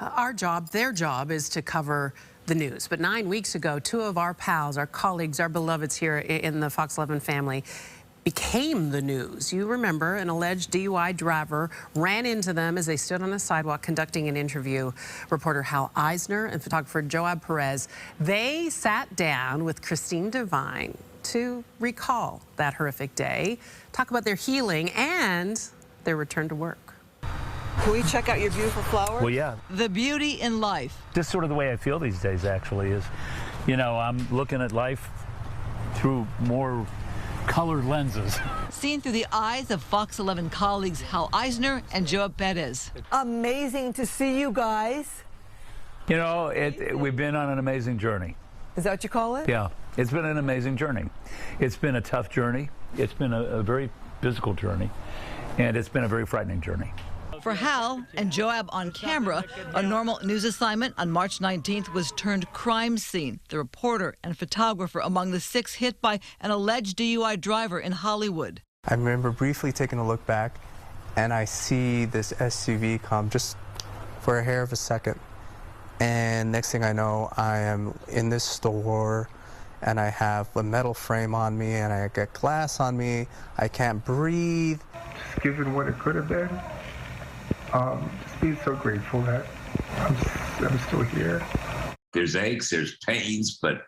our job, their job, is to cover the news. But 9 weeks ago, two of our pals, our colleagues, our beloveds here in the Fox 11 family became the news. You remember an alleged DUI driver ran into them as they stood on a sidewalk conducting an interview. Reporter Hal Eisner and photographer Joab Perez, they sat down with Christine Devine to recall that horrific day, talk about their healing and their return to work. Can we check out your beautiful flower? Well, yeah. The beauty in life. Just sort of the way I feel these days, actually, is, you know, I'm looking at life through more colored lenses. Seen through the eyes of Fox 11 colleagues Hal Eisner and Joab Perez. Amazing to see you guys. You know, we've been on an amazing journey. Is that what you call it? Yeah, it's been an amazing journey. It's been a tough journey. It's been a very physical journey. And it's been a very frightening journey. For Hal and Joab on camera, a normal news assignment on March 19th was turned crime scene. The reporter and photographer among the 6 hit by an alleged DUI driver in Hollywood. I remember briefly taking a look back, and I see this SUV come just for a hair of a second. And next thing I know, I am in this store, and I have a metal frame on me, and I got glass on me. I can't breathe. Just given what it could have been, just being so grateful that I'm still here. There's aches, there's pains, but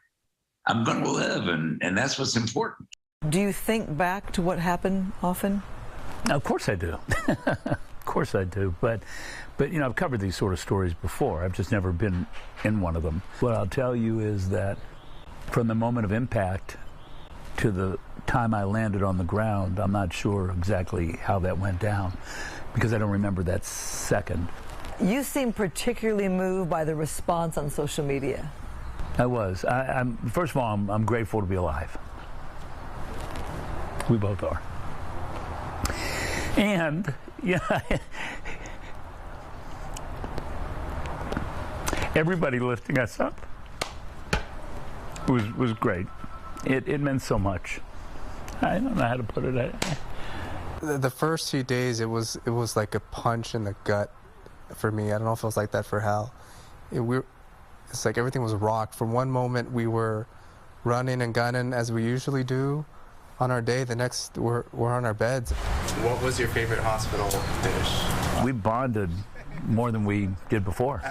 I'm going to live, and that's what's important. Do you think back to what happened often? Of course I do. Of course I do. But you know, I've covered these sort of stories before. I've just never been in one of them. What I'll tell you is that from the moment of impact to the time I landed on the ground, I'm not sure exactly how that went down because I don't remember that second. You seem particularly moved by the response on social media. I was. First of all, I'm grateful to be alive. We both are. And, yeah, everybody lifting us up was great. It meant so much. I don't know how to put it. The first few days, it was like a punch in the gut for me. I don't know if it was like that for Hal. It's like everything was rocked. From one moment, we were running and gunning as we usually do on our day. The next, we're on our beds. What was your favorite hospital dish? We bonded more than we did before.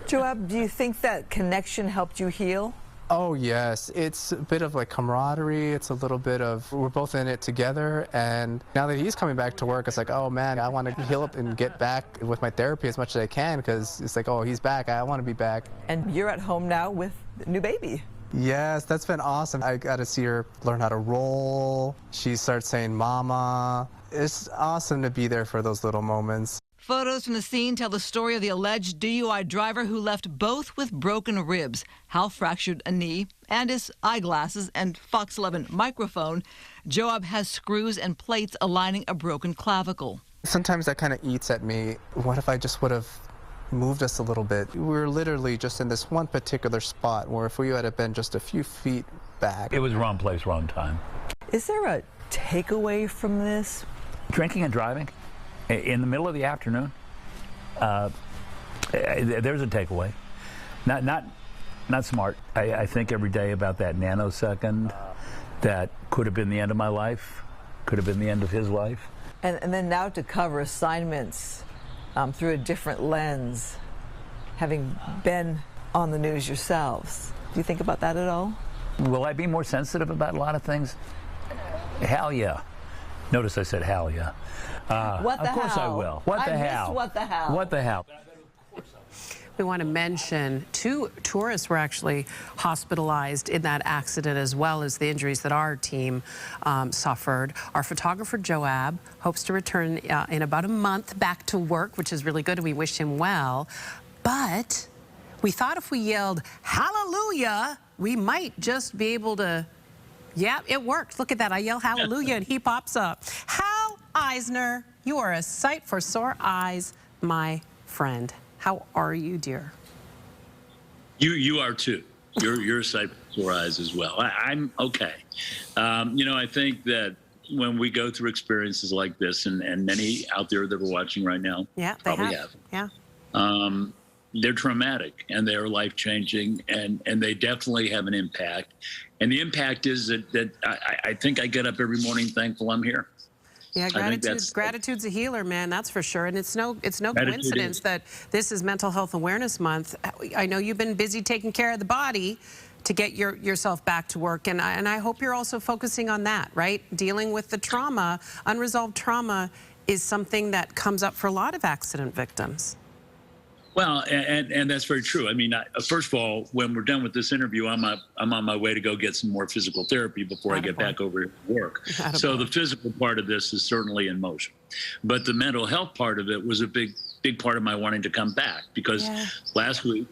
Joab, do you think that connection helped you heal? Oh, yes. It's a bit of like camaraderie. It's a little bit of, we're both in it together. And now that he's coming back to work, it's like, oh man, I want to heal up and get back with my therapy as much as I can, because it's like, oh, he's back. I want to be back. And you're at home now with the new baby. Yes, that's been awesome. I got to see her learn how to roll. She starts saying mama. It's awesome to be there for those little moments. Photos from the scene tell the story of the alleged DUI driver who left both with broken ribs. Hal fractured a knee and his eyeglasses and Fox 11 microphone. Joab has screws and plates aligning a broken clavicle. Sometimes that kind of eats at me. What if I just would have moved us a little bit? We were literally just in this one particular spot where if we had been just a few feet back. It was wrong place, wrong time. Is there a takeaway from this? Drinking and driving in the middle of the afternoon, there's a takeaway. Not smart. I think every day about that nanosecond that could have been the end of my life, could have been the end of his life. And then now to cover assignments through a different lens, having been on the news yourselves. Do you think about that at all? Will I be more sensitive about a lot of things? Hell yeah. Notice I said hell yeah. What the Of course hell? I will. What the hell? What the hell? What the hell? We want to mention 2 tourists were actually hospitalized in that accident, as well as the injuries that our team suffered. Our photographer Joab hopes to return in about a month back to work, which is really good. We wish him well. But we thought if we yelled hallelujah, we might just be able to. Yeah, it worked. Look at that. I yell hallelujah and he pops up. Hal Eisner, you are a sight for sore eyes, my friend. How are you, dear? You are too. You're a sight for sore eyes as well. I'm okay. You know, I think that when we go through experiences like this, and many out there that are watching right now probably have. Yeah. They're traumatic and they're life-changing, and they definitely have an impact. And the impact is that I think I get up every morning thankful I'm here. Yeah, gratitude's a healer, man, that's for sure. And it's no coincidence that this is Mental Health Awareness Month. I know you've been busy taking care of the body to get yourself back to work, and I hope you're also focusing on that, right? Dealing with the trauma. Unresolved trauma is something that comes up for a lot of accident victims. Well, and that's very true. I mean, first of all, when we're done with this interview, I'm on my way to go get some more physical therapy before I get back over to work. So the physical part of this is certainly in motion, but the mental health part of it was a big part of my wanting to come back, because last week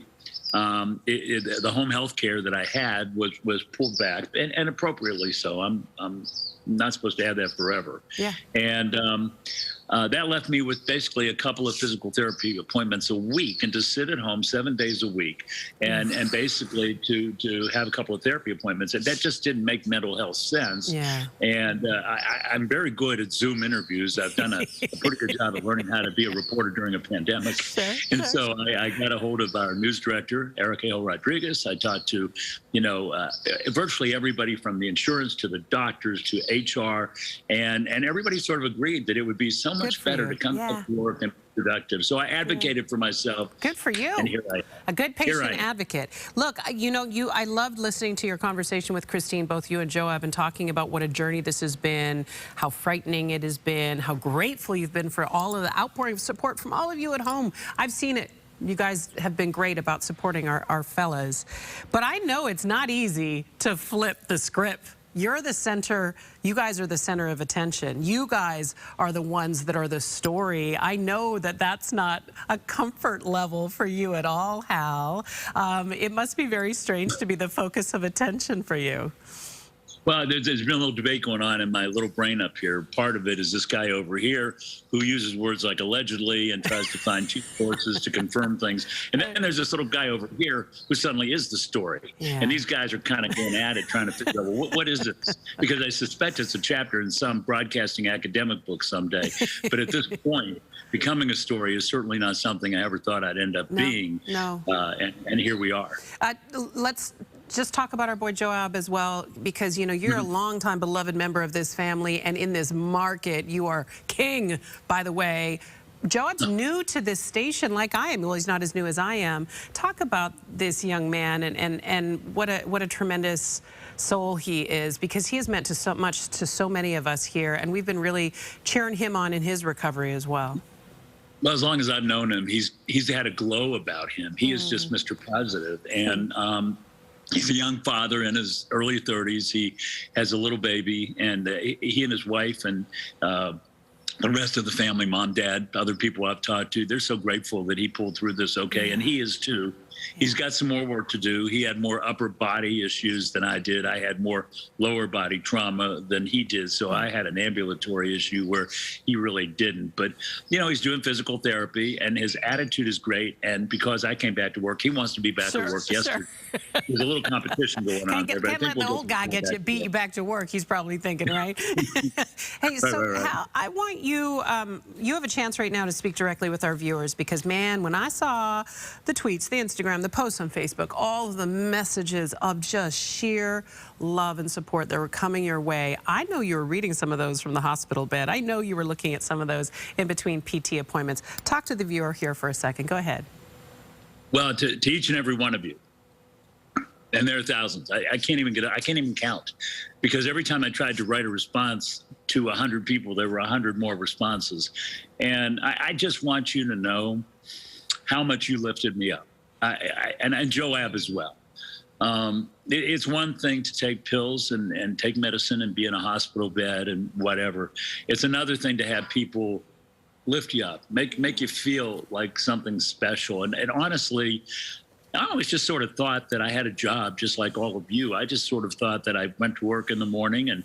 the home health care that I had was pulled back, and appropriately so. I'm not supposed to have that forever. Yeah. And that left me with basically a couple of physical therapy appointments a week, and to sit at home 7 days a week and basically to have a couple of therapy appointments. And that just didn't make mental health sense. Yeah. And I'm very good at Zoom interviews. I've done a pretty good job of learning how to be a reporter during a pandemic. So I got a hold of our news director, Erica Hill Rodriguez. I talked to, virtually everybody from the insurance to the doctors to HR, and everybody sort of agreed that it would be so much better to come back to work and be productive. So I advocated for myself. Good for you. And here I am. A good patient advocate. Look, I loved listening to your conversation with Christine, both you and Joab, and talking about what a journey this has been, how frightening it has been, how grateful you've been for all of the outpouring of support from all of you at home. I've seen it. You guys have been great about supporting our fellas. But I know it's not easy to flip the script. You're the center. You guys are the center of attention. You guys are the ones that are the story. I know that that's not a comfort level for you at all, Hal. It must be very strange to be the focus of attention for you. Well, there's been a little debate going on in my little brain up here. Part of it is this guy over here who uses words like allegedly and tries to find cheap sources to confirm things. And then there's this little guy over here who suddenly is the story. Yeah. And these guys are kind of going at it, trying to figure out, well, what is this? Because I suspect it's a chapter in some broadcasting academic book someday. But at this point, becoming a story is certainly not something I ever thought I'd end up being. No. And here we are. Let's just talk about our boy Joab as well, because you're a longtime beloved member of this family, and in this market you are king, by the way. Joab's new to this station like I am. Well, he's not as new as I am. Talk about this young man and what a tremendous soul he is, because he has meant so much to so many of us here, and we've been really cheering him on in his recovery as well. Well, as long as I've known him, he's had a glow about him. He is just Mr. Positive, and he's a young father in his early 30s. He has a little baby, and he and his wife and the rest of the family, mom, dad, other people I've talked to, they're so grateful that he pulled through this okay, and he is too. He's got some more work to do. He had more upper body issues than I did. I had more lower body trauma than he did. So I had an ambulatory issue where he really didn't. But, he's doing physical therapy, and his attitude is great. And because I came back to work, he wants to be back to work yesterday. There's a little competition going on there. Can't let the old guy beat you back to work, he's probably thinking, right? Hey, so Hal, I want you, you have a chance right now to speak directly with our viewers, because, man, when I saw the tweets, the Instagram, the posts on Facebook, all of the messages of just sheer love and support that were coming your way. I know you were reading some of those from the hospital bed. I know you were looking at some of those in between PT appointments. Talk to the viewer here for a second. Go ahead. Well, to each and every one of you, and there are thousands. I can't even count, because every time I tried to write a response to 100 people, there were 100 more responses. And I just want you to know how much you lifted me up. And Joab as well. It's one thing to take pills and take medicine and be in a hospital bed and whatever. It's another thing to have people lift you up, make you feel like something special. And honestly, I always just sort of thought that I had a job just like all of you. I just sort of thought that I went to work in the morning and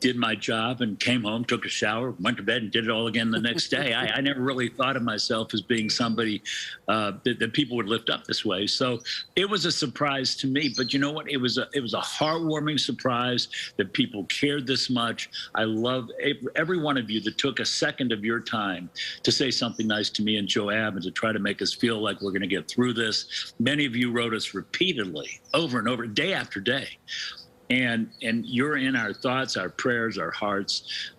did my job and came home, took a shower, went to bed, and did it all again the next day. I never really thought of myself as being somebody that people would lift up this way. So it was a surprise to me. But you know what? It was a heartwarming surprise that people cared this much. I love every one of you that took a second of your time to say something nice to me and Joab and to try to make us feel like we're going to get through this. Many of you wrote us repeatedly, over and over, day after day. And you're in our thoughts, our prayers, our hearts.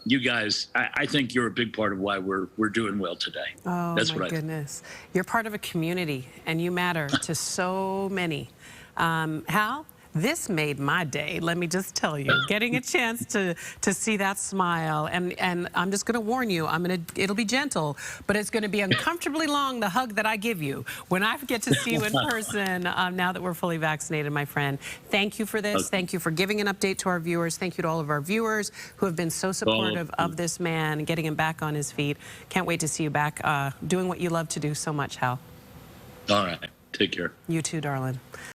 You guys, I think you're a big part of why we're doing well today. Oh, that's my what goodness. You're part of a community, and you matter to so many. Hal, this made my day, let me just tell you. Getting a chance to see that smile, and I'm just going to warn you, it'll be gentle, but it's going to be uncomfortably long, the hug that I give you when I get to see you in person now that we're fully vaccinated, my friend. Thank you for this. Thank you for giving an update to our viewers. Thank you to all of our viewers who have been so supportive of this man and getting him back on his feet. Can't wait to see you back doing what you love to do so much, Hal. All right. Take care. You too, darling.